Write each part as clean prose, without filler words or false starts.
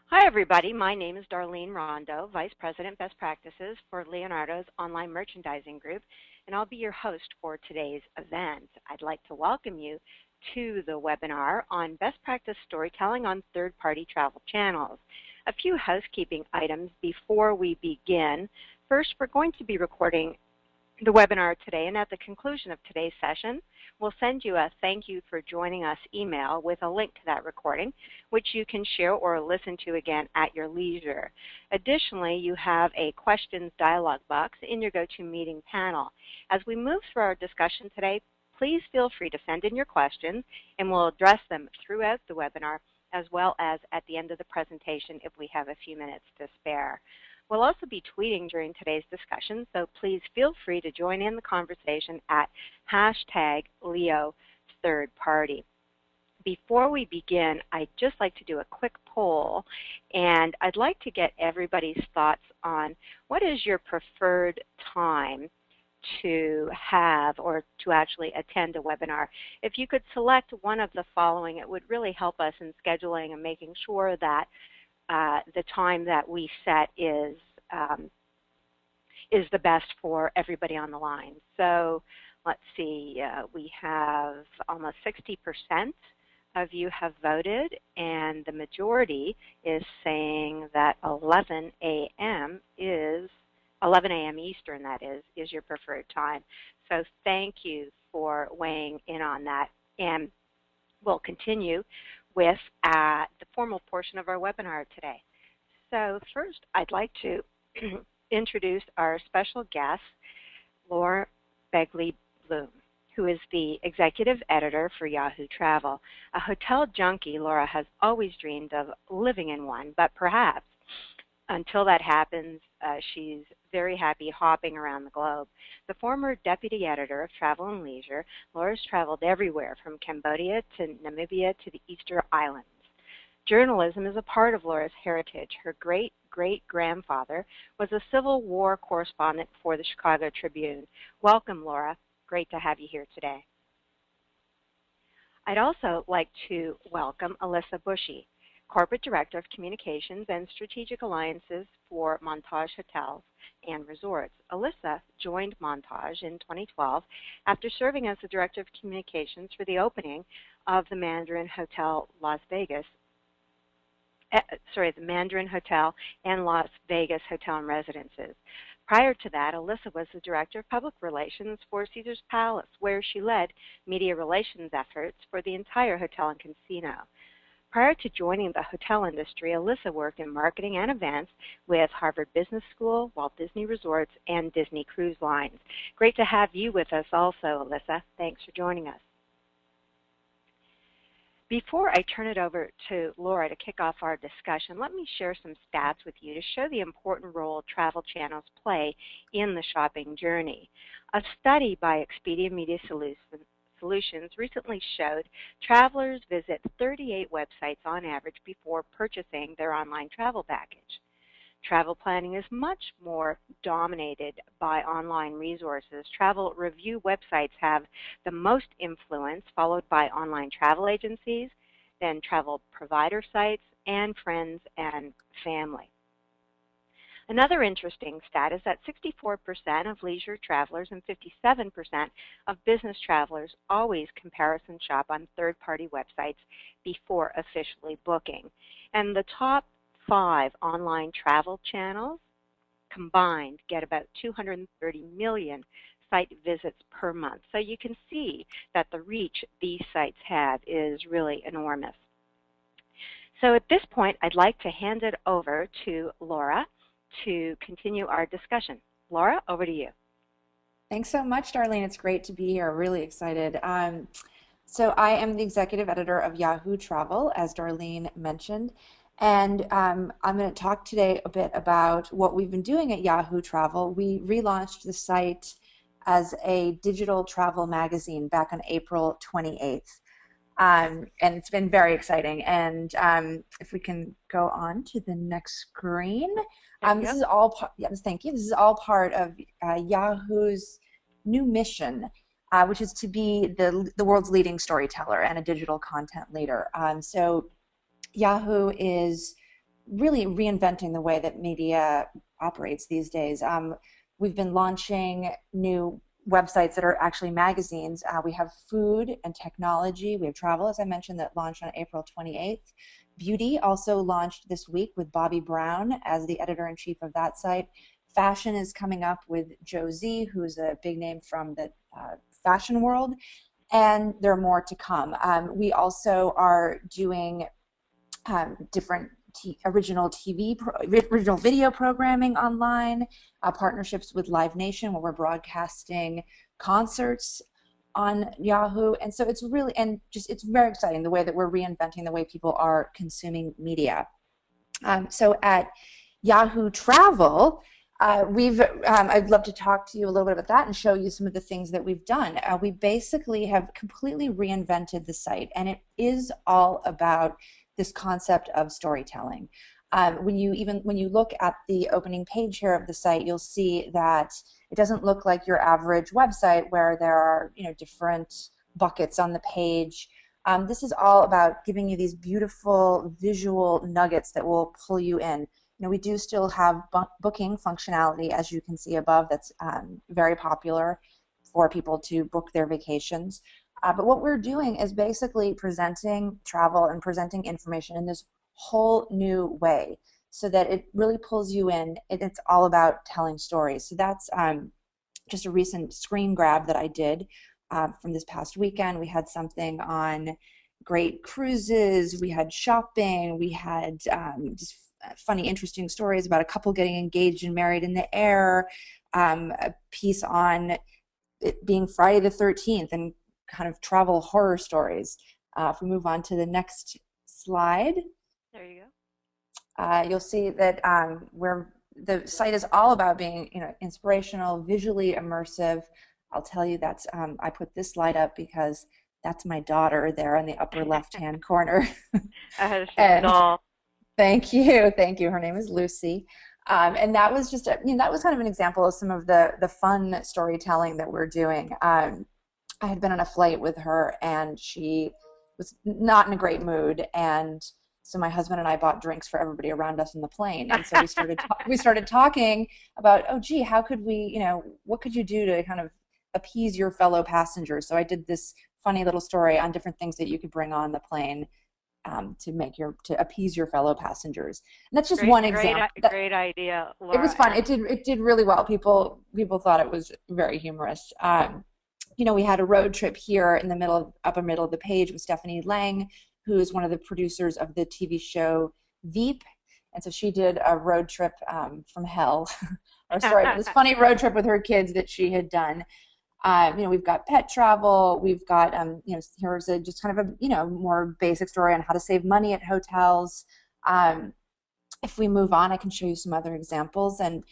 Hi, everybody. My name is Darlene Rondo, Vice President Best Practices for Leonardo's online merchandising group, and I'll be your host for today's event. I'd like to welcome you to the webinar on Best Practice Storytelling on Third-Party Travel Channels. A few housekeeping items before we begin. First, we're going to be recording the webinar today, and at the conclusion of today's session, we'll send you a thank you for joining us email with a link to that recording, which you can share or listen to again at your leisure. Additionally, you have a questions dialog box in your GoToMeeting panel. As we move through our discussion today, please feel free to send in your questions, and we'll address them throughout the webinar as well as at the end of the presentation if we have a few minutes to spare. We'll also be tweeting during today's discussion, so please feel free to join in the conversation at #LeoThirdParty. Before we begin, I'd just like to do a quick poll, and I'd like to get everybody's thoughts on what is your preferred time to have or to actually attend a webinar. If you could select one of the following, it would really help us in scheduling and making sure that the time that we set is the best for everybody on the line. So let's see, we have almost 60% of you have voted, and the majority is saying that 11 a.m. Eastern, that is your preferred time. So thank you for weighing in on that. And we'll continue with the formal portion of our webinar today. So first, I'd like to introduce our special guest, Laura Begley-Bloom, who is the executive editor for Yahoo Travel. A hotel junkie, Laura has always dreamed of living in one, but perhaps until that happens, she's very happy hopping around the globe. The former deputy editor of Travel and Leisure, Laura's traveled everywhere from Cambodia to Namibia to the Easter Islands. Journalism is a part of Laura's heritage. Her great-great-grandfather was a Civil War correspondent for the Chicago Tribune. Welcome, Laura. Great to have you here today. I'd also like to welcome Alyssa Bushy, Corporate Director of Communications and Strategic Alliances for Montage Hotels and Resorts. Alyssa joined Montage in 2012 after serving as the Director of Communications for the opening of the Mandarin Hotel the Mandarin Hotel and Las Vegas Hotel and Residences. Prior to that, Alyssa was the Director of Public Relations for Caesars Palace, where she led media relations efforts for the entire hotel and casino. Prior to joining the hotel industry, Alyssa worked in marketing and events with Harvard Business School, Walt Disney Resorts, and Disney Cruise Lines. Great to have you with us also, Alyssa. Thanks for joining us. Before I turn it over to Laura to kick off our discussion, let me share some stats with you to show the important role travel channels play in the shopping journey. A study by Expedia Media Solutions recently showed travelers visit 38 websites on average before purchasing their online travel package. Travel planning is much more dominated by online resources. Travel review websites have the most influence, followed by online travel agencies, then travel provider sites, and friends and family. Another interesting stat is that 64% of leisure travelers and 57% of business travelers always comparison shop on third-party websites before officially booking. And the top 5 online travel channels combined get about 230 million site visits per month. So you can see that the reach these sites have is really enormous. So at this point, I'd like to hand it over to Laura to continue our discussion. Laura, over to you. Thanks so much, Darlene. It's great to be here. Really excited. So I am the executive editor of Yahoo Travel, as Darlene mentioned. And I'm going to talk today a bit about what we've been doing at Yahoo Travel. We relaunched the site as a digital travel magazine back on April 28th. And it's been very exciting. And if we can go on to the next screen, this is all thank you. This is all part of Yahoo's new mission, which is to be the world's leading storyteller and a digital content leader. So Yahoo is really reinventing the way that media operates these days. We've been launching new websites that are actually magazines. We have food and technology. We have travel, as I mentioned, that launched on April 28th. Beauty also launched this week with Bobby Brown as the editor-in-chief of that site. Fashion is coming up with Josie, who's a big name from the fashion world, and there are more to come. We also are doing different original original video programming online, partnerships with Live Nation where we're broadcasting concerts on Yahoo. And so it's really, and just it's very exciting the way that we're reinventing the way people are consuming media. So at Yahoo Travel, I'd love to talk to you a little bit about that and show you some of the things that we've done. We basically have completely reinvented the site, and it is all about this concept of storytelling. When you look at the opening page here of the site, you'll see that it doesn't look like your average website where there are different buckets on the page. This is all about giving you these beautiful visual nuggets that will pull you in. We do still have booking functionality, as you can see above, that's very popular for people to book their vacations. But what we're doing is basically presenting travel and presenting information in this whole new way so that it really pulls you in. It's all about telling stories. So that's just a recent screen grab that I did from this past weekend. We had something on great cruises, we had shopping, we had just funny, interesting stories about a couple getting engaged and married in the air, a piece on it being Friday the 13th and kind of travel horror stories. If we move on to the next slide, there you go. You'll see that the site is all about being inspirational, visually immersive. I'll tell you that's I put this slide up because that's my daughter there in the upper left-hand corner. And thank you. Her name is Lucy. And that was just that was kind of an example of some of the fun storytelling that we're doing. I had been on a flight with her, and she was not in a great mood, and so my husband and I bought drinks for everybody around us in the plane, and so we started talking about, oh gee, how could we, what could you do to kind of appease your fellow passengers? So I did this funny little story on different things that you could bring on the plane to appease your fellow passengers. And that's just one example. Great idea, Laura. It was fun. It did really well. People thought it was very humorous. We had a road trip here in the upper middle of the page with Stephanie Lang, who is one of the producers of the TV show Veep. And so she did a road trip from hell, this funny road trip with her kids that she had done. We've got pet travel. We've got, here's just kind of a, more basic story on how to save money at hotels. If we move on, I can show you some other examples. And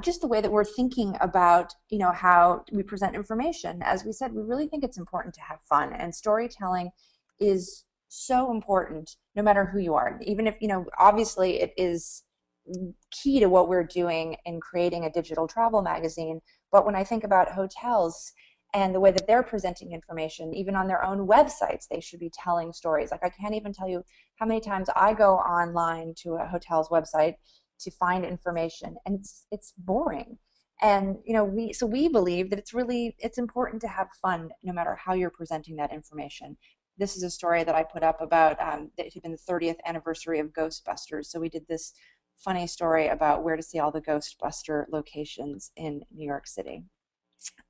just the way that we're thinking about, how we present information. As we said, we really think it's important to have fun, and storytelling is so important no matter who you are. Even if, obviously it is key to what we're doing in creating a digital travel magazine. But when I think about hotels and the way that they're presenting information, even on their own websites, they should be telling stories. Like, I can't even tell you how many times I go online to a hotel's website to find information, and it's boring. And we believe that it's important to have fun no matter how you're presenting that information. This is a story that I put up about it had been the 30th anniversary of Ghostbusters. So we did this funny story about where to see all the Ghostbuster locations in New York City.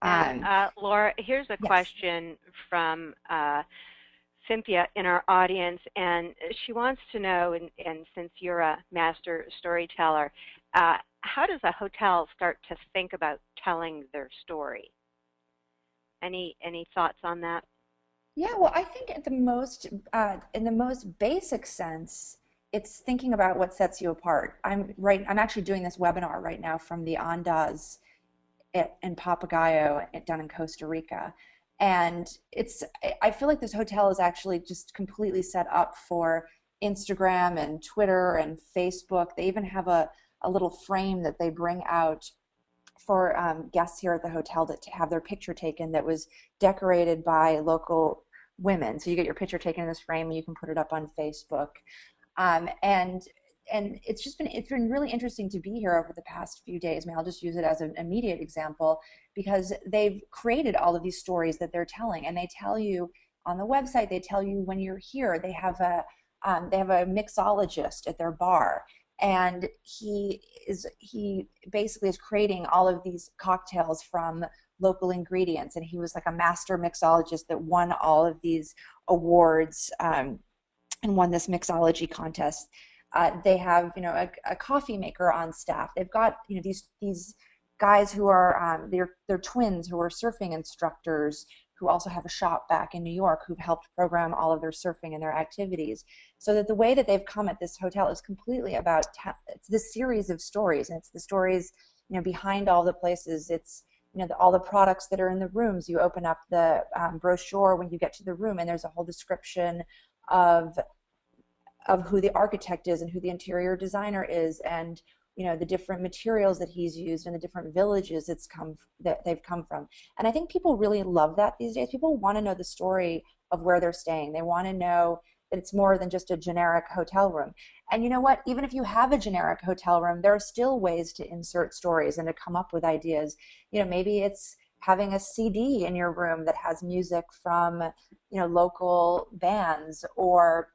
Laura, here's a question from Cynthia in our audience, and she wants to know, and since you're a master storyteller, how does a hotel start to think about telling their story? Any thoughts on that? Yeah, well, I think in the most basic sense, it's thinking about what sets you apart. I'm actually doing this webinar right now from the Andas in Papagayo down in Costa Rica. And I feel like this hotel is actually just completely set up for Instagram and Twitter and Facebook. They even have a little frame that they bring out for guests here at the hotel to have their picture taken, that was decorated by local women. So you get your picture taken in this frame and you can put it up on Facebook. And and it's been really interesting to be here over the past few days. I mean, I'll just use it as an immediate example because they've created all of these stories that they're telling, and they tell you on the website. They tell you when you're here. They have a mixologist at their bar, and he basically is creating all of these cocktails from local ingredients, and he was like a master mixologist that won all of these awards, and won this mixology contest. They have, a coffee maker on staff. They've got, these guys who are, they're twins who are surfing instructors who also have a shop back in New York who've helped program all of their surfing and their activities. So that the way that they've come at this hotel is completely about it's this series of stories, and it's the stories, behind all the places. It's, all the products that are in the rooms. You open up the brochure when you get to the room, and there's a whole description of who the architect is and who the interior designer is, and the different materials that he's used and the different villages that they've come from. And I think people really love that these days. People want to know the story of where they're staying. They want to know that it's more than just a generic hotel room. And you know what? Even if you have a generic hotel room, there are still ways to insert stories and to come up with ideas. Maybe it's having a CD in your room that has music from, local bands, or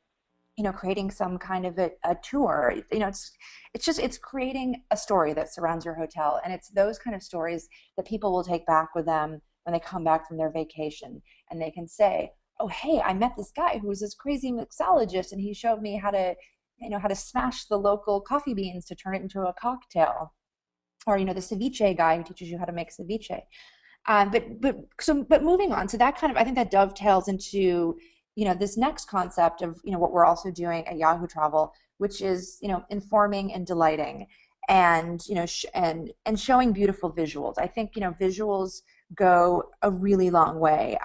creating some kind of a tour. It's creating a story that surrounds your hotel, and it's those kind of stories that people will take back with them when they come back from their vacation, and they can say, oh, hey, I met this guy who was this crazy mixologist, and he showed me how to smash the local coffee beans to turn it into a cocktail. Or the ceviche guy who teaches you how to make ceviche. But moving on, so that kind of, I think that dovetails into this next concept of what we're also doing at Yahoo Travel, which is informing and delighting, and and showing beautiful visuals. I think visuals go a really long way.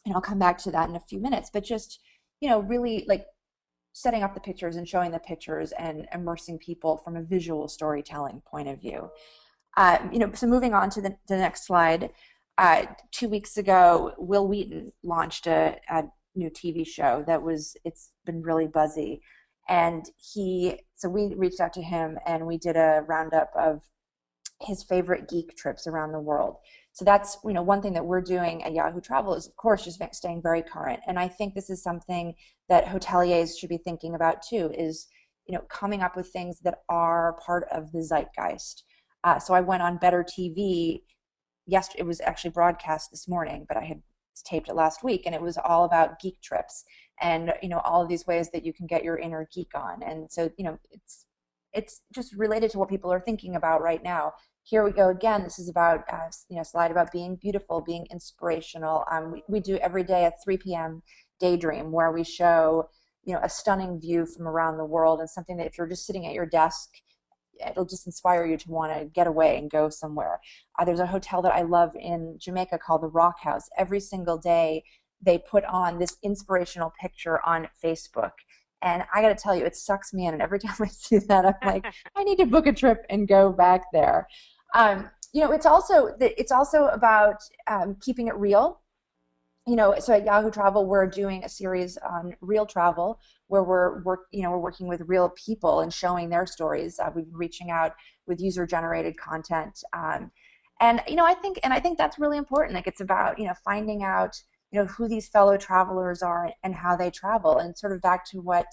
And I'll come back to that in a few minutes, but just really like setting up the pictures and showing the pictures and immersing people from a visual storytelling point of view. So moving on to the next slide. 2 weeks ago, Will Wheaton launched a new TV show it's been really buzzy, and so we reached out to him and we did a roundup of his favorite geek trips around the world. So that's one thing that we're doing at Yahoo Travel is, of course, just staying very current. And I think this is something that hoteliers should be thinking about too, is coming up with things that are part of the zeitgeist. So I went on Better TV yesterday. It was actually broadcast this morning, but I had taped it last week, and it was all about geek trips and all of these ways that you can get your inner geek on. And so it's just related to what people are thinking about right now. Here we go again. This is about slide about being beautiful, being inspirational. We do every day at 3 p.m. Daydream, where we show a stunning view from around the world, and something that if you're just sitting at your desk, it'll just inspire you to want to get away and go somewhere. There's a hotel that I love in Jamaica called the Rock House. Every single day they put on this inspirational picture on Facebook. And I got to tell you, it sucks me in. And every time I see that, I'm like, I need to book a trip and go back there. It's also about keeping it real. So at Yahoo Travel, we're doing a series on real travel, where we're working with real people and showing their stories. We've been reaching out with user-generated content, and I think that's really important. Like, it's about finding out who these fellow travelers are and how they travel, and sort of back to what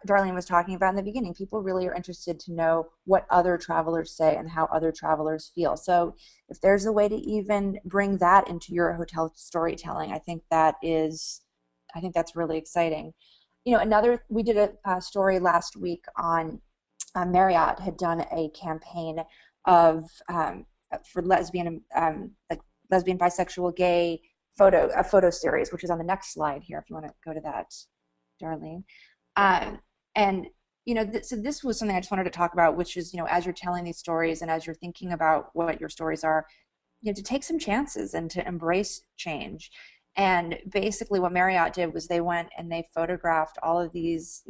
Darlene was talking about in the beginning. People really are interested to know what other travelers say and how other travelers feel. So if there's a way to even bring that into your hotel storytelling, I think that's really exciting. We did a story last week on Marriott had done a campaign of for lesbian, bisexual, gay a photo series, which is on the next slide here, if you want to go to that, Darlene. So this was something I just wanted to talk about, which is, as you're telling these stories and as you're thinking about what your stories are, to take some chances and to embrace change. And basically what Marriott did was they went and they photographed all of these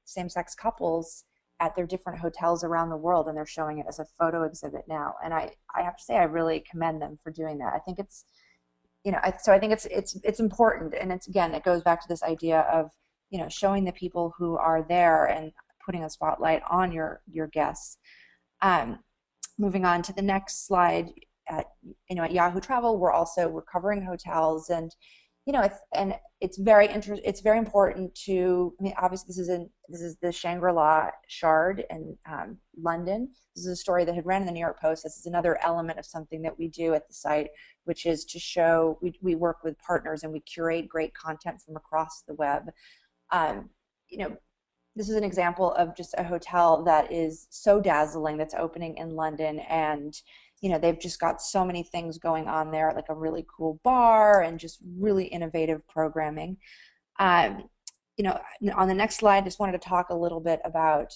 same-sex couples at their different hotels around the world, and they're showing it as a photo exhibit now. And I have to say, I really commend them for doing that. I think it's, I think it's important. And it goes back to this idea of showing the people who are there and putting a spotlight on your guests. Um, Moving on to the next slide, at Yahoo Travel, we're covering hotels, and it's very important to. I mean, obviously, this is the Shangri-La Shard in London. This is a story that had ran in the New York Post. This is another element of something that we do at the site, which is to show we work with partners and we curate great content from across the web. Um, you know, this is an example of just a hotel that is so dazzling that's opening in London, and they've just got so many things going on there, like a really cool bar and just really innovative programming. Um, on the next slide, I just wanted to talk a little bit about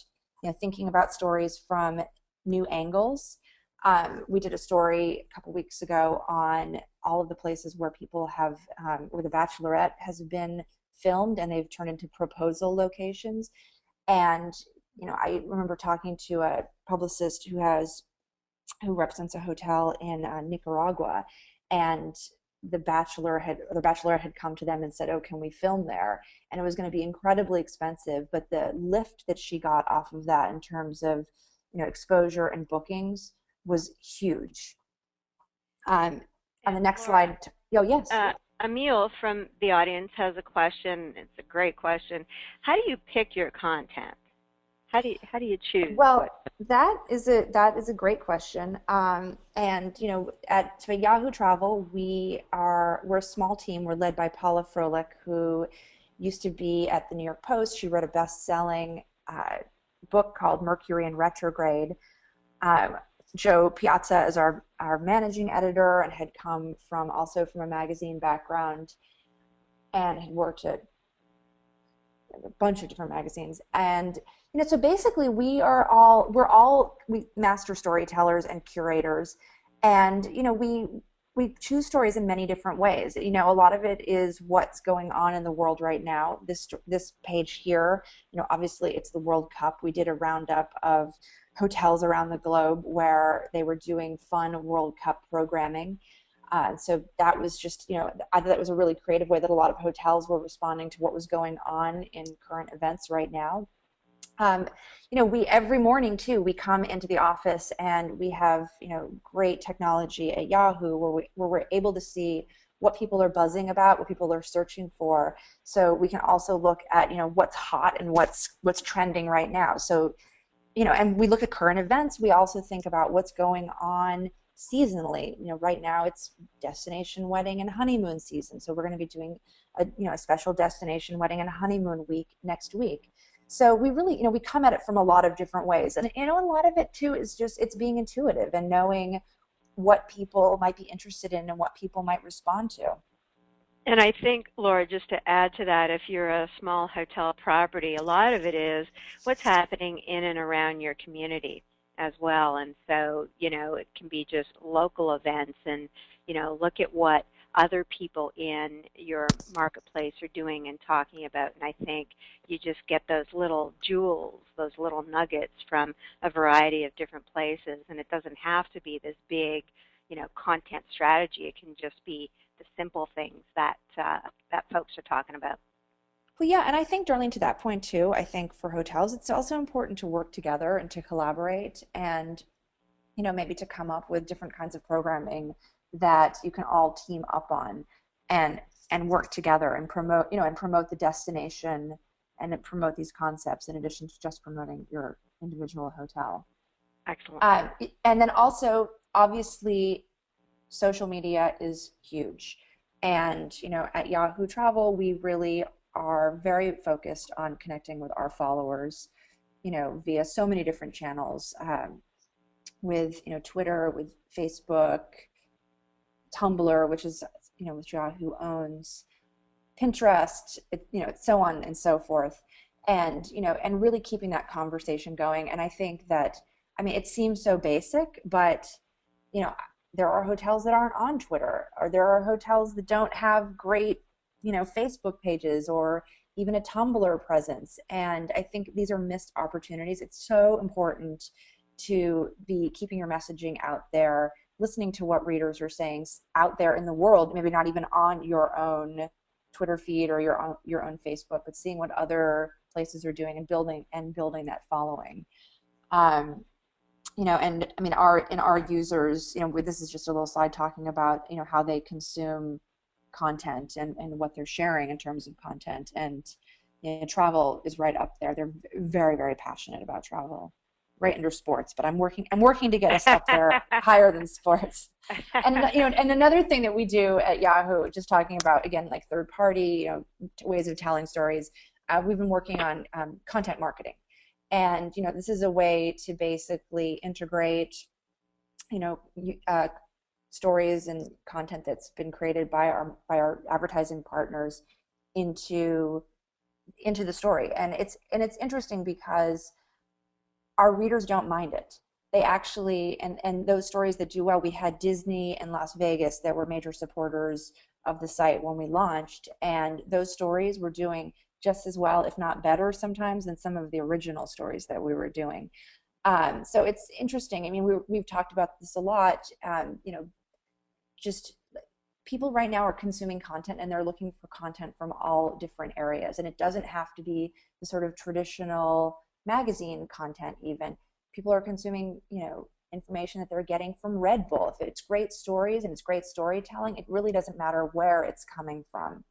thinking about stories from new angles. We did a story a couple weeks ago on all of the places where people have, where The Bachelorette has been filmed and they've turned into proposal locations. And I remember talking to a publicist who represents a hotel in Nicaragua, and the Bachelorette had come to them and said, "Oh, can we film there?" And it was going to be incredibly expensive, but the lift that she got off of that in terms of exposure and bookings was huge. On the next slide, yes. Emil from the audience has a question. It's a great question. How do you pick your content? How do you choose? Well, that is a great question. And at Yahoo Travel, we're a small team. We're led by Paula Froelich, who used to be at the New York Post. She wrote a best-selling book called Mercury in Retrograde. Joe Piazza is our managing editor and had come also from a magazine background and had worked at a bunch of different magazines. And so basically we master storytellers and curators, and we choose stories in many different ways. A lot of it is what's going on in the world right now. This page here, obviously it's the World Cup. We did a roundup of hotels around the globe where they were doing fun World Cup programming. So that was just, I thought that was a really creative way that a lot of hotels were responding to what was going on in current events right now. We every morning too, we come into the office and we have, great technology at Yahoo where we're able to see what people are buzzing about, what people are searching for. So we can also look at, what's hot and what's trending right now. So, and we look at current events. We also think about what's going on seasonally. Right now it's destination wedding and honeymoon season. So we're going to be doing a special destination wedding and honeymoon week next week. So we really, we come at it from a lot of different ways. And, a lot of it too is just, it's being intuitive and knowing what people might be interested in and what people might respond to. And I think, Laura, just to add to that, if you're a small hotel property, a lot of it is what's happening in and around your community as well. And so, it can be just local events and, look at what other people in your marketplace are doing and talking about. And I think you just get those little jewels, those little nuggets from a variety of different places. And it doesn't have to be this big, content strategy. It can just be the simple things that folks are talking about. Well, yeah, and I think, Darlene, to that point too, I think for hotels, it's also important to work together and to collaborate and, maybe to come up with different kinds of programming that you can all team up on and work together and promote, and promote the destination and promote these concepts in addition to just promoting your individual hotel. Excellent. And then also, obviously, social media is huge. And, at Yahoo Travel, we really are very focused on connecting with our followers, via so many different channels, with, Twitter, with Facebook, Tumblr, which is, which Yahoo owns, Pinterest, so on and so forth. And, and really keeping that conversation going. And I think that, it seems so basic, but, there are hotels that aren't on Twitter, or there are hotels that don't have great, Facebook pages or even a Tumblr presence. And I think these are missed opportunities. It's so important to be keeping your messaging out there, listening to what readers are saying out there in the world, maybe not even on your own Twitter feed or your own Facebook, but seeing what other places are doing and building that following. You know, and I mean, our users, you know, this is just a little slide talking about, you know, how they consume content and what they're sharing in terms of content. And you know, travel is right up there. They're very, very passionate about travel, right under sports. But I'm working to get us up there higher than sports. And you know, and another thing that we do at Yahoo, just talking about again like third party, you know, ways of telling stories. We've been working on content marketing. And you know, this is a way to basically integrate, you know, stories and content that's been created by our advertising partners into the story. And it's interesting because our readers don't mind it. They actually, and those stories that do well, we had Disney and Las Vegas that were major supporters of the site when we launched, and those stories were doing just as well, if not better sometimes, than some of the original stories that we were doing. So it's interesting. I mean, we've talked about this a lot. You know, just people right now are consuming content and they're looking for content from all different areas. And it doesn't have to be the sort of traditional magazine content even. People are consuming, you know, information that they're getting from Red Bull. If it's great stories and it's great storytelling, it really doesn't matter where it's coming from.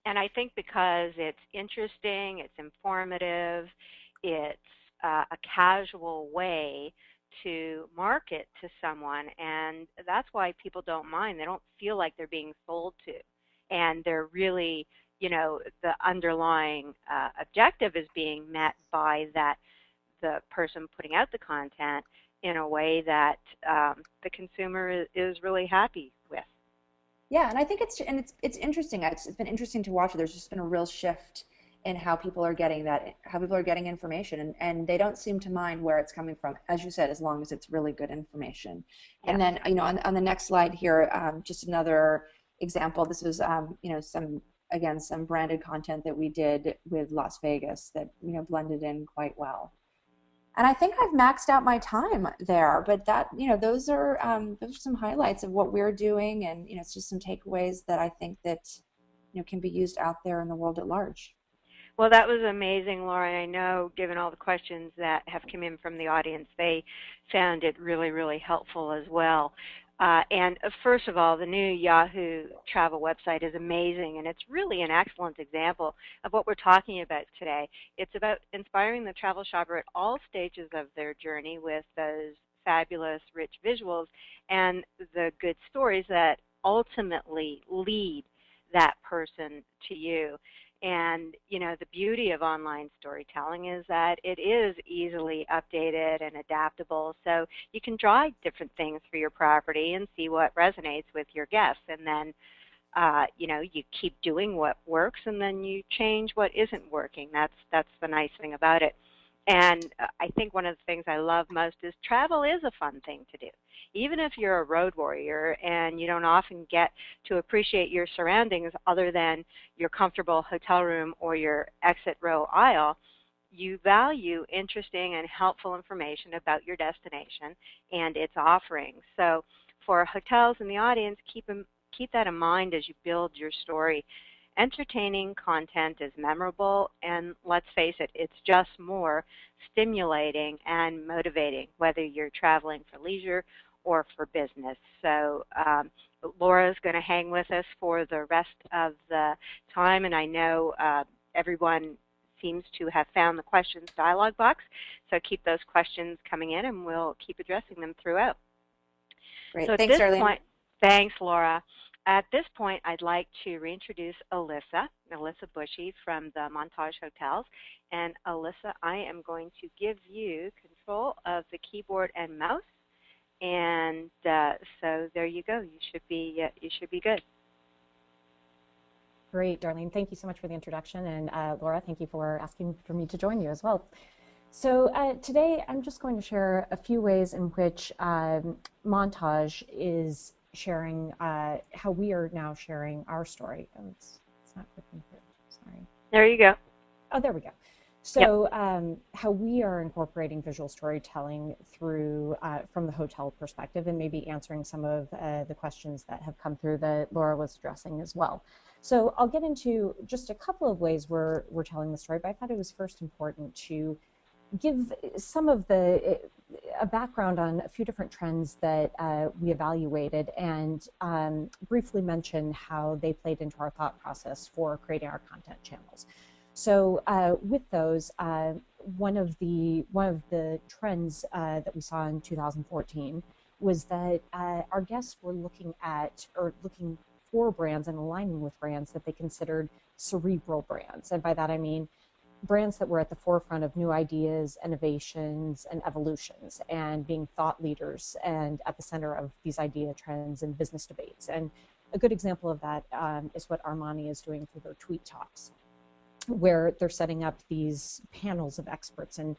And I think because it's interesting, it's informative, it's a casual way to market to someone, and that's why people don't mind. They don't feel like they're being sold to, and they're really, you know, the underlying objective is being met by the person putting out the content in a way that the consumer is really happy with. Yeah, and I think it's interesting. It's been interesting to watch. There's just been a real shift in how people are getting information, and they don't seem to mind where it's coming from, as you said, as long as it's really good information. Yeah. And then, you know, on the next slide here, just another example. This was, you know, some branded content that we did with Las Vegas that, you know, blended in quite well. And I think I've maxed out my time there, but that, you know, those are some highlights of what we're doing, and you know, it's just some takeaways that I think that, you know, can be used out there in the world at large. Well, that was amazing, Laura. I know, given all the questions that have come in from the audience, they found it really, really helpful as well. And first of all, the new Yahoo travel website is amazing, and it's really an excellent example of what we're talking about today. It's about inspiring the travel shopper at all stages of their journey with those fabulous, rich visuals and the good stories that ultimately lead that person to you. And, you know, the beauty of online storytelling is that it is easily updated and adaptable. So you can try different things for your property and see what resonates with your guests. And then, you know, you keep doing what works and then you change what isn't working. That's the nice thing about it. And I think one of the things I love most is travel is a fun thing to do. Even if you're a road warrior and you don't often get to appreciate your surroundings other than your comfortable hotel room or your exit row aisle, you value interesting and helpful information about your destination and its offerings. So for hotels in the audience, keep that in mind as you build your story. Entertaining content is memorable, and let's face it, it's just more stimulating and motivating, whether you're traveling for leisure or for business. So Laura's going to hang with us for the rest of the time, and I know everyone seems to have found the questions dialog box, so keep those questions coming in, and we'll keep addressing them throughout. Great. So at Thanks, this Darlene. point, thanks, Laura. At this point, I'd like to reintroduce Alyssa Bushy from the Montage Hotels. And Alyssa, I am going to give you control of the keyboard and mouse. And so there you go. You should be good. Great, Darlene. Thank you so much for the introduction. And Laura, thank you for asking for me to join you as well. So today, I'm just going to share a few ways in which Montage is sharing how we are now sharing our story. Oh, it's not clicking through. Sorry. There you go. Oh, there we go. So how we are incorporating visual storytelling through from the hotel perspective, and maybe answering some of the questions that have come through that Laura was addressing as well. So I'll get into just a couple of ways we're telling the story, but I thought it was first important to give some of a background on a few different trends that we evaluated, and briefly mention how they played into our thought process for creating our content channels. So with those, one of the trends that we saw in 2014 was that our guests were looking for brands and aligning with brands that they considered cerebral brands. And by that I mean brands that were at the forefront of new ideas, innovations, and evolutions, and being thought leaders and at the center of these idea trends and business debates. And a good example of that is what Armani is doing through their Tweet Talks, where they're setting up these panels of experts and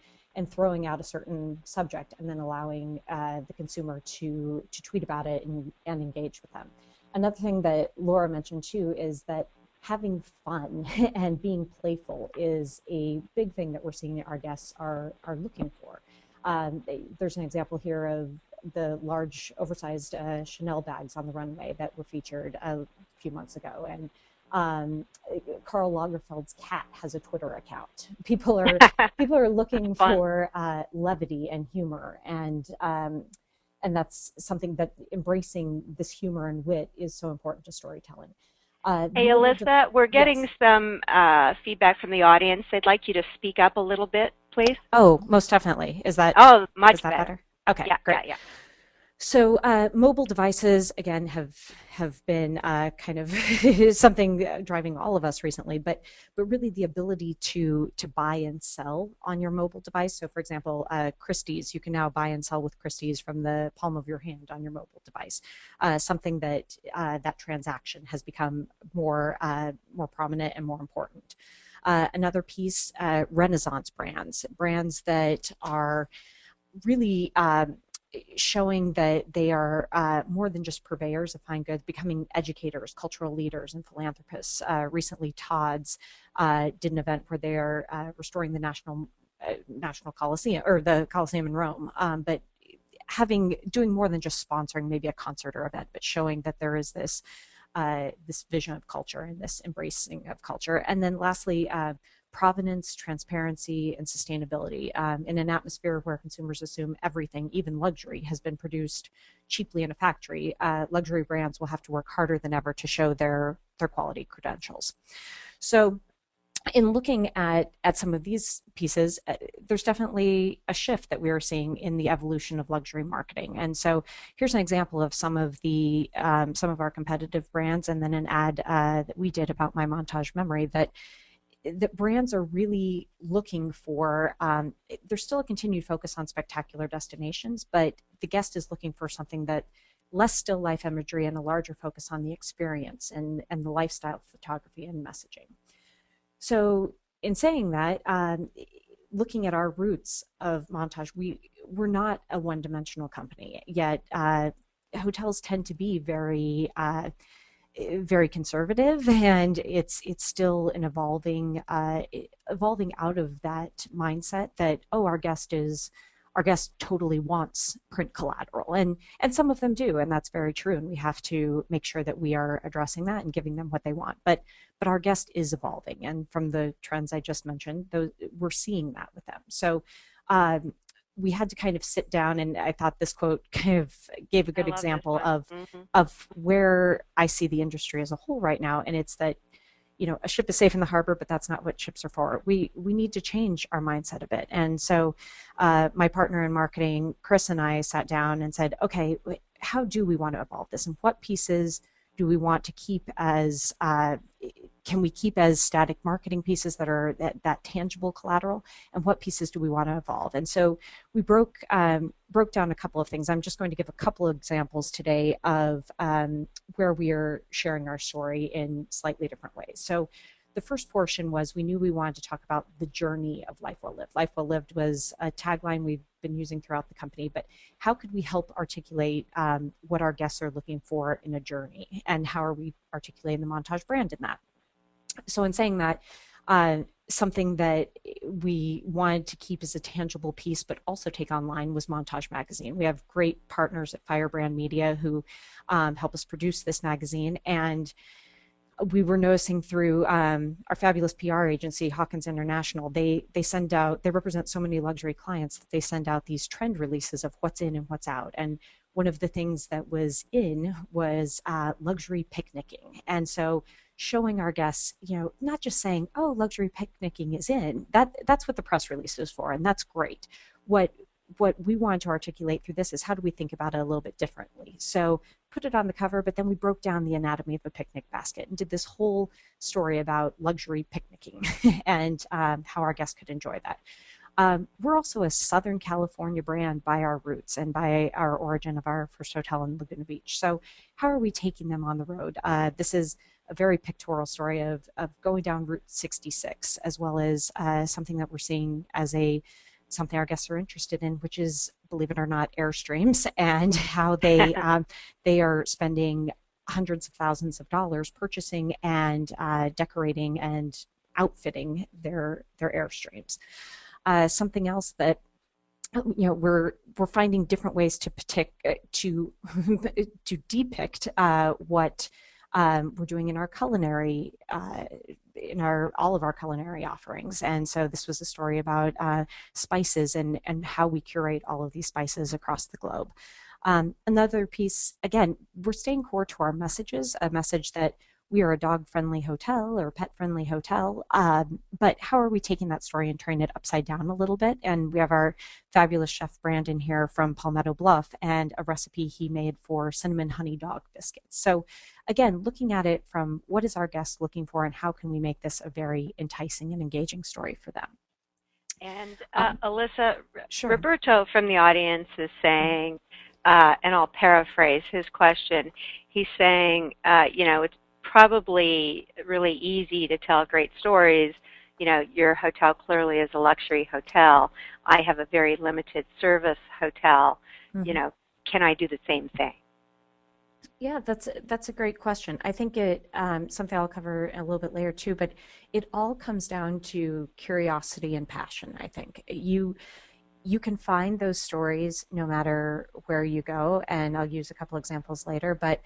throwing out a certain subject and then allowing the consumer to tweet about it and engage with them. Another thing that Laura mentioned too is that having fun and being playful is a big thing that we're seeing our guests are looking for. There's an example here of the large oversized Chanel bags on the runway that were featured a few months ago, and Karl Lagerfeld's cat has a Twitter account. People are looking for levity and humor, and that's something that embracing this humor and wit is so important to storytelling. Hey, Alyssa, we're getting yes. some feedback from the audience. I'd like you to speak up a little bit, please. Oh, most definitely. Is that much better? Okay, yeah, great. Yeah. So mobile devices, again, have been kind of something driving all of us recently, but really the ability to buy and sell on your mobile device. So for example, Christie's, you can now buy and sell with Christie's from the palm of your hand on your mobile device. Something that that transaction has become more prominent and more important. Another piece, Renaissance brands that are really showing that they are more than just purveyors of fine goods, becoming educators, cultural leaders, and philanthropists. Recently, Todd's did an event where they're restoring the National Coliseum, or the Coliseum in Rome, but doing more than just sponsoring maybe a concert or event, but showing that there is this vision of culture and this embracing of culture. And then lastly, provenance, transparency, and sustainability. In an atmosphere where consumers assume everything, even luxury, has been produced cheaply in a factory, luxury brands will have to work harder than ever to show their quality credentials. So in looking at some of these pieces, there's definitely a shift that we are seeing in the evolution of luxury marketing. And so here's an example of some of our competitive brands, and then an ad that we did about my Montage memory that brands are really looking for. There's still a continued focus on spectacular destinations, but the guest is looking for something that less still life imagery and a larger focus on the experience and the lifestyle photography and messaging. So in saying that, looking at our roots of Montage, we're not a one-dimensional company, yet hotels tend to be very conservative, and it's still an evolving out of that mindset that, oh, our guest totally wants print collateral, and some of them do, and that's very true, and we have to make sure that we are addressing that and giving them what they want. But our guest is evolving, and from the trends I just mentioned, we're seeing that with them. So we had to kind of sit down, and I thought this quote kind of gave a good example of where I see the industry as a whole right now, and it's that, a ship is safe in the harbor, but that's not what ships are for. We need to change our mindset a bit. And so my partner in marketing, Chris, and I sat down and said, okay, how do we want to evolve this, and what pieces do we want to keep as can we keep as static marketing pieces that are that tangible collateral, and what pieces do we want to evolve? And so we broke down a couple of things. I'm just going to give a couple of examples today of where we are sharing our story in slightly different ways. So the first portion was, we knew we wanted to talk about the journey of Life Well Lived. Life Well Lived was a tagline we've been using throughout the company, but how could we help articulate what our guests are looking for in a journey, and how are we articulating the Montage brand in that? So in saying that, something that we wanted to keep as a tangible piece but also take online was Montage Magazine. We have great partners at Firebrand Media who help us produce this magazine, and we were noticing through our fabulous PR agency, Hawkins International, they send out, they represent so many luxury clients that they send out these trend releases of what's in and what's out. And one of the things that was in was luxury picnicking. And so showing our guests, not just saying, oh, luxury picnicking is in, that's what the press release is for, and that's great. What we wanted to articulate through this is how do we think about it a little bit differently. So put it on the cover, but then we broke down the anatomy of a picnic basket and did this whole story about luxury picnicking and how our guests could enjoy that. We're also a Southern California brand by our roots and by our origin of our first hotel in Laguna Beach. So how are we taking them on the road? This is a very pictorial story of going down Route 66, as well as something that we're seeing as something our guests are interested in, which is, believe it or not, Airstreams, and how they they are spending hundreds of thousands of dollars purchasing and decorating and outfitting their Airstreams. Something else that we're finding different ways to depict what we're doing in our culinary, all of our culinary offerings. And so this was a story about spices and how we curate all of these spices across the globe. Another piece, again, we're staying core to our messages, a message that we are a dog-friendly hotel or pet-friendly hotel, but how are we taking that story and turning it upside down a little bit? And we have our fabulous chef Brandon here from Palmetto Bluff and a recipe he made for cinnamon honey dog biscuits. So again, looking at it from what is our guest looking for and how can we make this a very enticing and engaging story for them? And Alyssa, sure. Roberto from the audience is saying, and I'll paraphrase his question, he's saying, it's probably really easy to tell great stories. Your hotel clearly is a luxury hotel. I have a very limited service hotel. Mm-hmm. Can I do the same thing? Yeah, that's a great question. I think it something I'll cover a little bit later too, but it all comes down to curiosity and passion. I think you can find those stories no matter where you go, and I'll use a couple examples later, but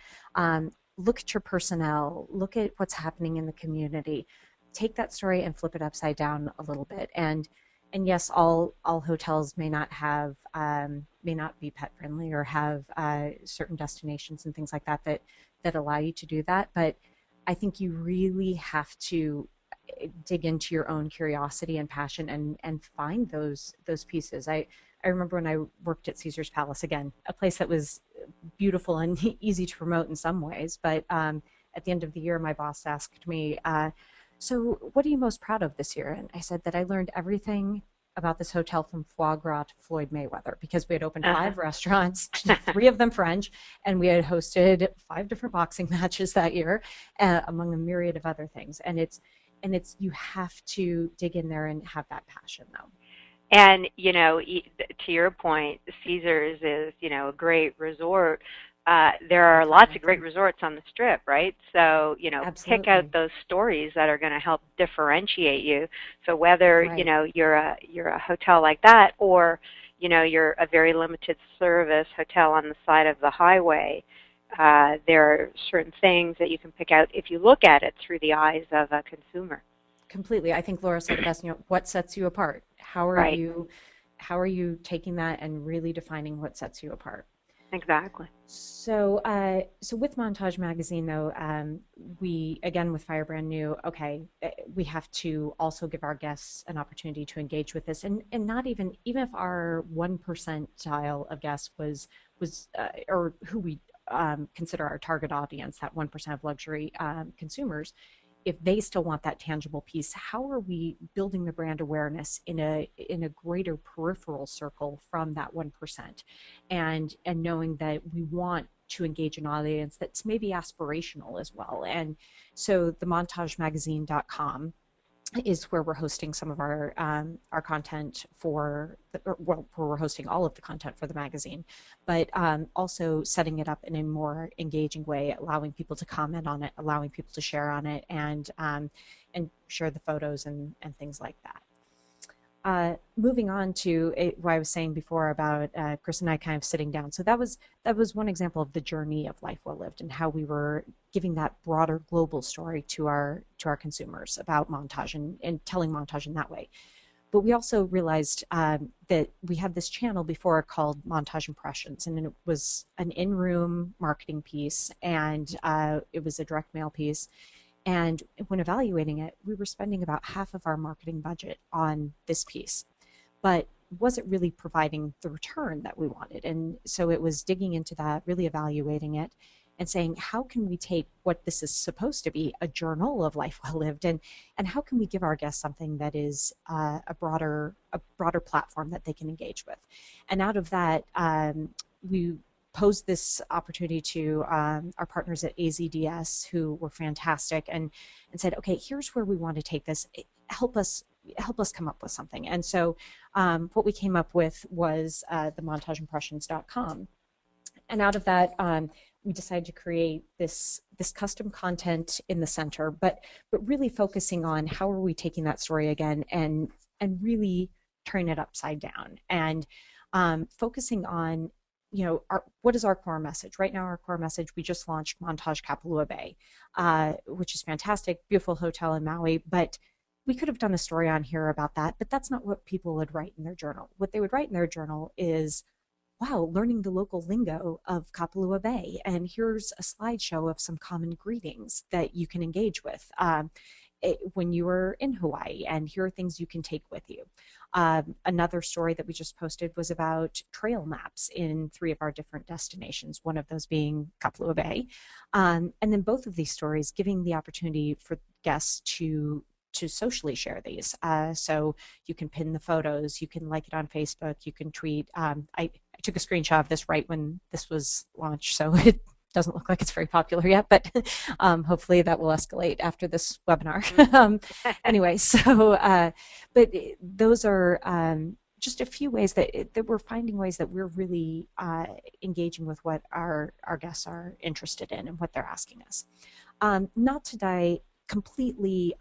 look at your personnel, look at what's happening in the community, take that story and flip it upside down a little bit. And yes, all hotels may not be pet friendly or have certain destinations and things like that allow you to do that. But I think you really have to dig into your own curiosity and passion and find those pieces. I remember when I worked at Caesar's Palace, again, a place that was beautiful and easy to promote in some ways, but at the end of the year, my boss asked me, so what are you most proud of this year? And I said that I learned everything about this hotel from foie gras to Floyd Mayweather, because we had opened 5 restaurants, 3 of them French, and we had hosted 5 different boxing matches that year, among a myriad of other things. And it's you have to dig in there and have that passion, though. And, to your point, Caesars is, a great resort. There are lots of great resorts on the Strip, right? So, Absolutely. Pick out those stories that are going to help differentiate you. So whether, Right. You're a hotel like that, or, you're a very limited service hotel on the side of the highway, there are certain things that you can pick out if you look at it through the eyes of a consumer. Completely. I think Laura said it best, what sets you apart? How are Right. you taking that and really defining what sets you apart? Exactly. So with Montage Magazine, though, we, again, with Firebrand knew, okay, we have to also give our guests an opportunity to engage with this, and not even if our 1 percentile of guests was or who we consider our target audience, that 1% of luxury consumers, if they still want that tangible piece, how are we building the brand awareness in a greater peripheral circle from that 1%, and knowing that we want to engage an audience that's maybe aspirational as well. And so the montagemagazine.com is where we're hosting some of our content where we're hosting all of the content for the magazine, but also setting it up in a more engaging way, allowing people to comment on it, allowing people to share on it, and share the photos and things like that. moving on to what I was saying before about Chris and I kind of sitting down. So that was one example of the journey of Life Well Lived and how we were giving that broader global story to our consumers about Montage and telling Montage in that way. But we also realized that we had this channel before called Montage Impressions, and it was an in-room marketing piece, and it was a direct mail piece. And when evaluating it, we were spending about half of our marketing budget on this piece, but wasn't really providing the return that we wanted. And so it was digging into that, really evaluating it, and saying, how can we take what this is supposed to be, a journal of Life Well Lived, and how can we give our guests something that is a broader platform that they can engage with? And out of that, we posed this opportunity to our partners at AZDS, who were fantastic, and said, okay, here's where we want to take this. Help us come up with something. And so what we came up with was the montageimpressions.com. And out of that, we decided to create this custom content in the center, but really focusing on how are we taking that story again and really turning it upside down, and focusing on, you know, what is our core message? Right now, our core message, we just launched Montage Kapalua Bay, which is fantastic, beautiful hotel in Maui, but we could have done a story on here about that, but that's not what people would write in their journal. What they would write in their journal is, wow, learning the local lingo of Kapalua Bay, and here's a slideshow of some common greetings that you can engage with when you are in Hawaii, and here are things you can take with you. Another story that we just posted was about trail maps in 3 of our different destinations, one of those being Kapalua Bay. And then both of these stories giving the opportunity for guests to socially share these. So you can pin the photos, you can like it on Facebook, you can tweet. I took a screenshot of this right when this was launched, so it doesn't look like it's very popular yet, but hopefully that will escalate after this webinar. Anyway, so, but those are just a few ways that we're finding ways that we're really engaging with what our guests are interested in and what they're asking us. Not to completely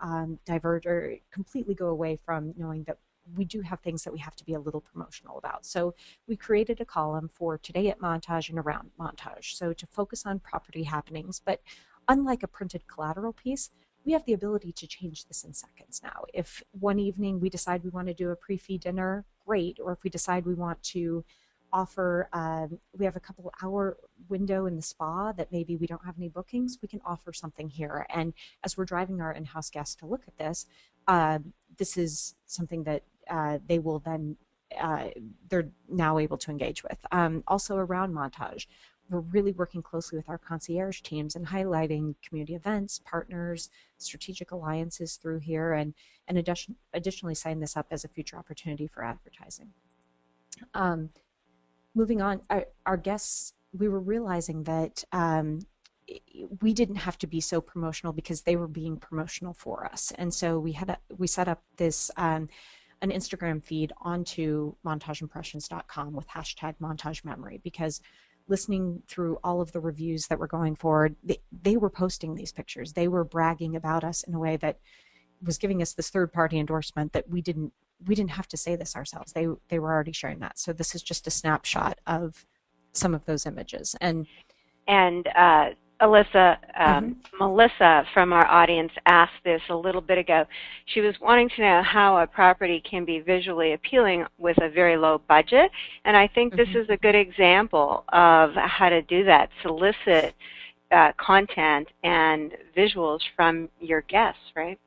divert or completely go away from knowing that we do have things that we have to be a little promotional about. So we created a column for Today at Montage and Around Montage. So to focus on property happenings, but unlike a printed collateral piece, we have the ability to change this in seconds now. If one evening we decide we want to do a pre-fee dinner, great. Or if we decide we want to offer, we have a couple hour window in the spa that maybe we don't have any bookings, we can offer something here. And as we're driving our in-house guests to look at this, this is something that they will then, they're now able to engage with. Also around Montage, we're really working closely with our concierge teams and highlighting community events, partners, strategic alliances through here, and additionally sign this up as a future opportunity for advertising. Moving on, our guests, we were realizing that we didn't have to be so promotional because they were being promotional for us. And so we set up this an Instagram feed onto montageimpressions.com with hashtag Montage Memory, because listening through all of the reviews that were going forward, they were posting these pictures. They were bragging about us in a way that was giving us this third-party endorsement that we didn't have to say this ourselves. They were already sharing that. So this is just a snapshot of some of those images. And Alyssa, Melissa from our audience asked this a little bit ago. She was wanting to know how a property can be visually appealing with a very low budget, and I think this is a good example of how to do that. Solicit content and visuals from your guests, right?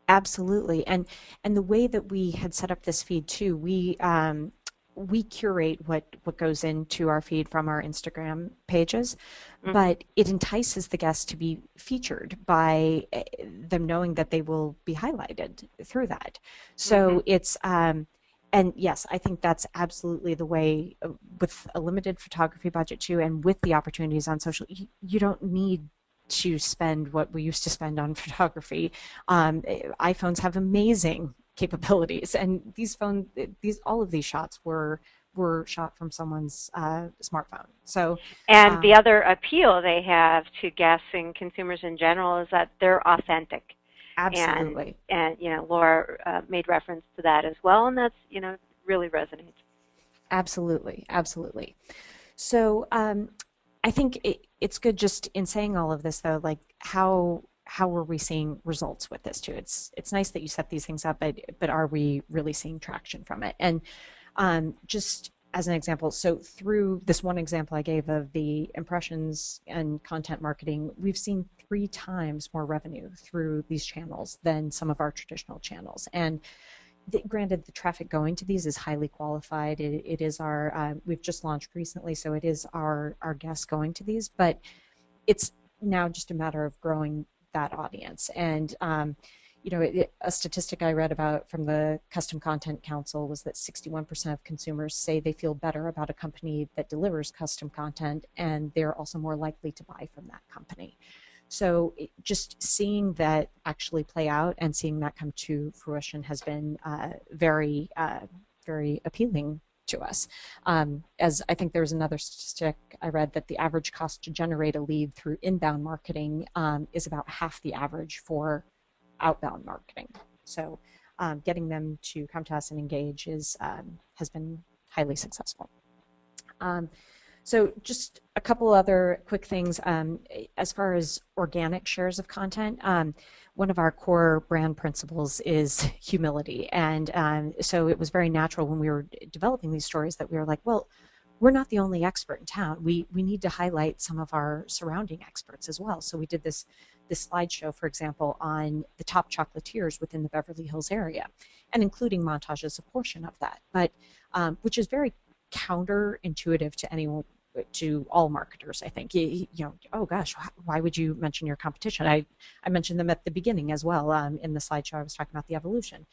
Absolutely. And the way that we had set up this feed too, we curate what goes into our feed from our Instagram pages, but it entices the guests to be featured by them knowing that they will be highlighted through that. So it's, and yes, I think that's absolutely the way with a limited photography budget too, and with the opportunities on social, you don't need to spend what we used to spend on photography. iPhones have amazing capabilities, and all of these shots were shot from someone's smartphone. So, and the other appeal they have to guests and consumers in general is that they're authentic. Absolutely. And Laura made reference to that as well, and that's really resonates. Absolutely. Absolutely. So I think it's good just in saying all of this though, like how are we seeing results with this too? It's nice that you set these things up, but are we really seeing traction from it? And just as an example, so through this one example I gave of the impressions and content marketing, we've seen 3 times more revenue through these channels than some of our traditional channels. And granted, the traffic going to these is highly qualified. It is our, we've just launched recently, so it is our guests going to these, but it's now just a matter of growing that audience. And a statistic I read about from the Custom Content Council was that 61% of consumers say they feel better about a company that delivers custom content, and they're also more likely to buy from that company. So just seeing that actually play out and seeing that come to fruition has been very, very appealing to us. As I think there was another statistic I read that the average cost to generate a lead through inbound marketing is about half the average for outbound marketing. So getting them to come to us and engage has been highly successful. So just a couple other quick things. As far as organic shares of content, one of our core brand principles is humility. And so it was very natural when we were developing these stories that we were like, well, we're not the only expert in town. We need to highlight some of our surrounding experts as well. So we did this slideshow, for example, on the top chocolatiers within the Beverly Hills area, and including Montage as a portion of that, but which is very counterintuitive to anyone, to all marketers, I think. Oh gosh, why would you mention your competition? I mentioned them at the beginning as well. In the slideshow, I was talking about the evolution.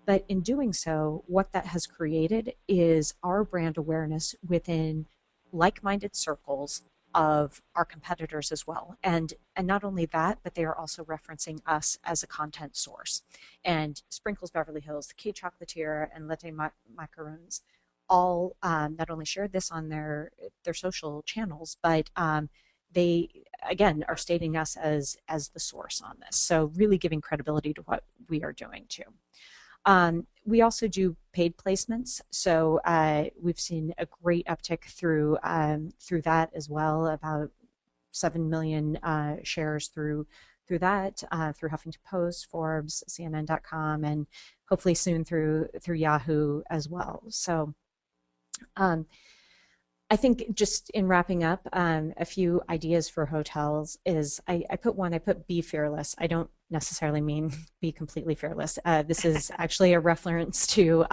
But in doing so, what that has created is our brand awareness within like-minded circles of our competitors as well. And not only that, but they are also referencing us as a content source. And Sprinkles Beverly Hills, the K Chocolatier, and Latte Macaroons all not only shared this on their social channels, but they again are stating us as the source on this. So really giving credibility to what we are doing too. We also do paid placements, so we've seen a great uptick through that as well. About 7 million shares through that, through Huffington Post, Forbes, CNN.com, and hopefully soon through Yahoo as well. So I think just in wrapping up, a few ideas for hotels is I put be fearless. I don't necessarily mean be completely fearless. This is actually a reference to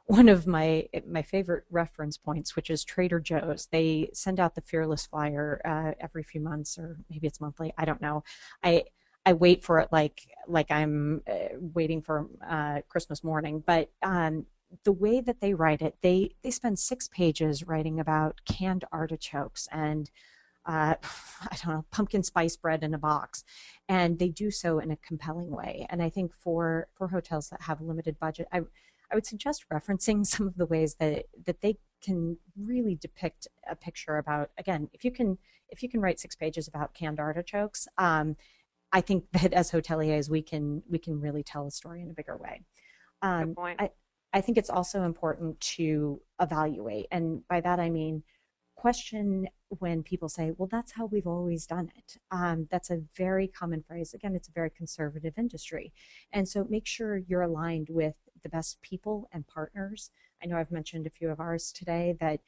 one of my favorite reference points, which is Trader Joe's. They send out the Fearless flyer every few months, or maybe it's monthly. I don't know. I wait for it like I'm waiting for Christmas morning, but the way that they write it, they spend 6 pages writing about canned artichokes and I don't know, pumpkin spice bread in a box, and they do so in a compelling way. And I think for hotels that have a limited budget, I would suggest referencing some of the ways that they can really depict a picture about, again, if you can write 6 pages about canned artichokes, I think that as hoteliers we can really tell a story in a bigger way. Good point. I think it's also important to evaluate, and by that I mean question when people say, well, that's how we've always done it. That's a very common phrase. Again, it's a very conservative industry. And so make sure you're aligned with the best people and partners. I know I've mentioned a few of ours today that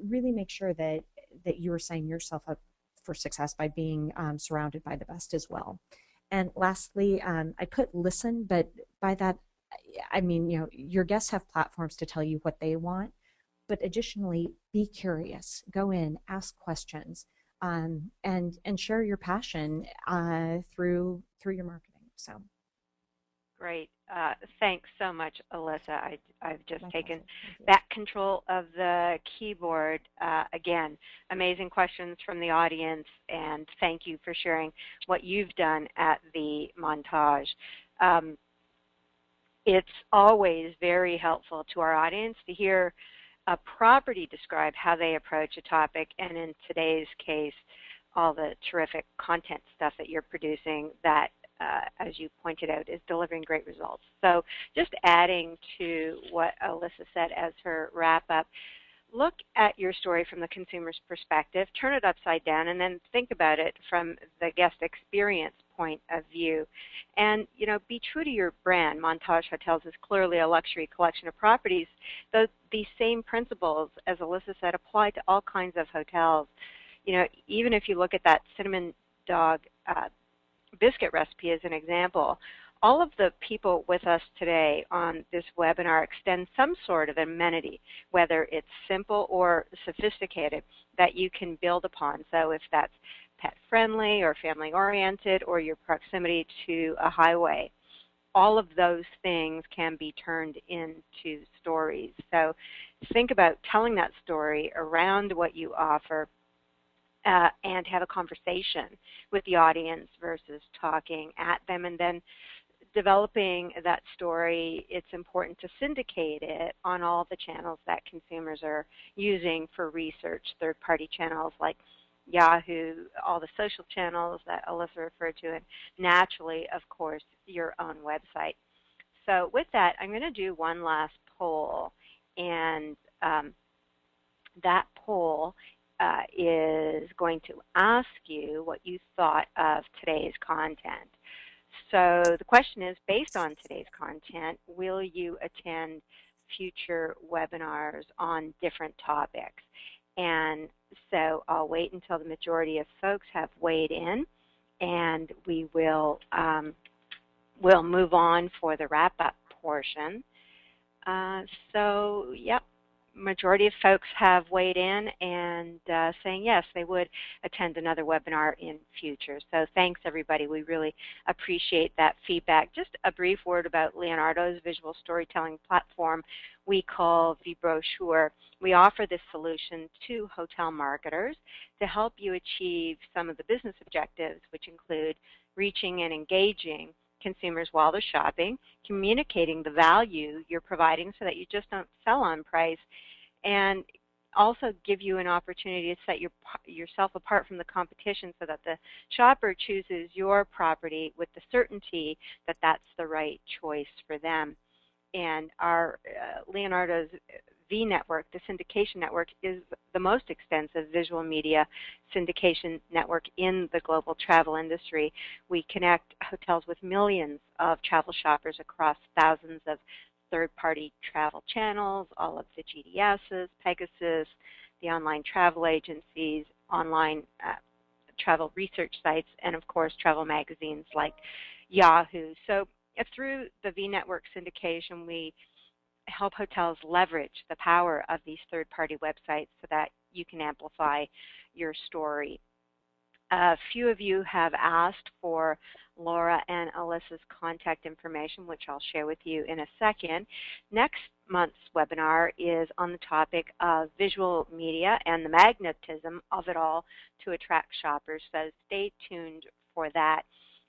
really make sure that you're setting yourself up for success by being surrounded by the best as well. And lastly, I put listen, but by that, I mean, your guests have platforms to tell you what they want, but additionally, be curious, go in, ask questions, and share your passion through your marketing. So great. Thanks so much, Alyssa. I've just taken pleasure. back control of the keyboard. Again, amazing questions from the audience, and thank you for sharing what you've done at the Montage. It's always very helpful to our audience to hear a property describe how they approach a topic, and in today's case, all the terrific content stuff that you're producing that as you pointed out, is delivering great results. So just adding to what Alyssa said as her wrap-up, look at your story from the consumer's perspective, turn it upside down, and then think about it from the guest experience point of view. And, you know, be true to your brand. Montage Hotels is clearly a luxury collection of properties. These same principles, as Alyssa said, apply to all kinds of hotels. You know, even if you look at that cinnamon dog biscuit recipe as an example, all of the people with us today on this webinar extend some sort of amenity, whether it's simple or sophisticated, that you can build upon. So if that's pet-friendly or family-oriented or your proximity to a highway, all of those things can be turned into stories. So think about telling that story around what you offer and have a conversation with the audience versus talking at them. And then developing that story, it's important to syndicate it on all the channels that consumers are using for research, third-party channels like Yahoo, all the social channels that Alyssa referred to, and naturally, of course, your own website. So with that, I'm going to do one last poll, and that poll is going to ask you what you thought of today's content. So the question is, based on today's content, will you attend future webinars on different topics? And so I'll wait until the majority of folks have weighed in, and we will we'll move on for the wrap-up portion. So, yep. Majority of folks have weighed in and saying yes, they would attend another webinar in future. So thanks, everybody. We really appreciate that feedback. Just a brief word about Leonardo's visual storytelling platform we call vBrochure. We offer this solution to hotel marketers to help you achieve some of the business objectives, which include reaching and engaging consumers while they're shopping, communicating the value you're providing so that you just don't sell on price, and also give you an opportunity to set yourself apart from the competition so that the shopper chooses your property with the certainty that that's the right choice for them. And our Leonardo's V network, the syndication network, is the most extensive visual media syndication network in the global travel industry. We connect hotels with millions of travel shoppers across thousands of third-party travel channels, all of the GDSs, Pegasus, the online travel agencies, online travel research sites, and of course travel magazines like Yahoo. So through the V network syndication, we help hotels leverage the power of these third-party websites so that you can amplify your story. A few of you have asked for Laura and Alyssa's contact information, which I'll share with you in a second. Next month's webinar is on the topic of visual media and the magnetism of it all to attract shoppers, so stay tuned for that.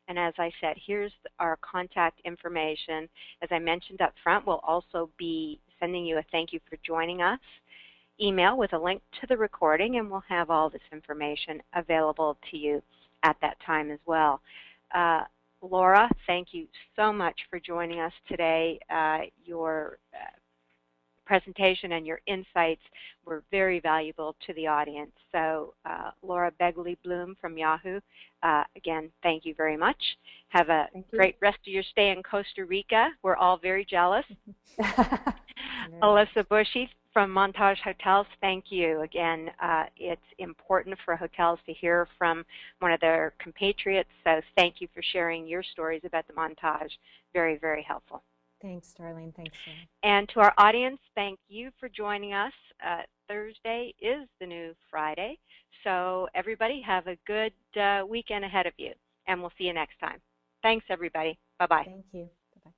And as I said, here's our contact information. As I mentioned up front, we'll also be sending you a thank you for joining us email with a link to the recording, and we'll have all this information available to you at that time as well. Laura, thank you so much for joining us today. Your presentation and your insights were very valuable to the audience. So Laura Begley-Bloom from Yahoo, again, thank you very much. Have a great rest of your stay in Costa Rica. We're all very jealous. Alyssa Bushy from Montage Hotels, thank you. Again, it's important for hotels to hear from one of their compatriots, so thank you for sharing your stories about the Montage. Very, very helpful. Thanks, Darlene. Thanks, Jen. And to our audience, thank you for joining us. Thursday is the new Friday, so everybody have a good weekend ahead of you, and we'll see you next time. Thanks, everybody. Bye-bye. Thank you. Bye-bye.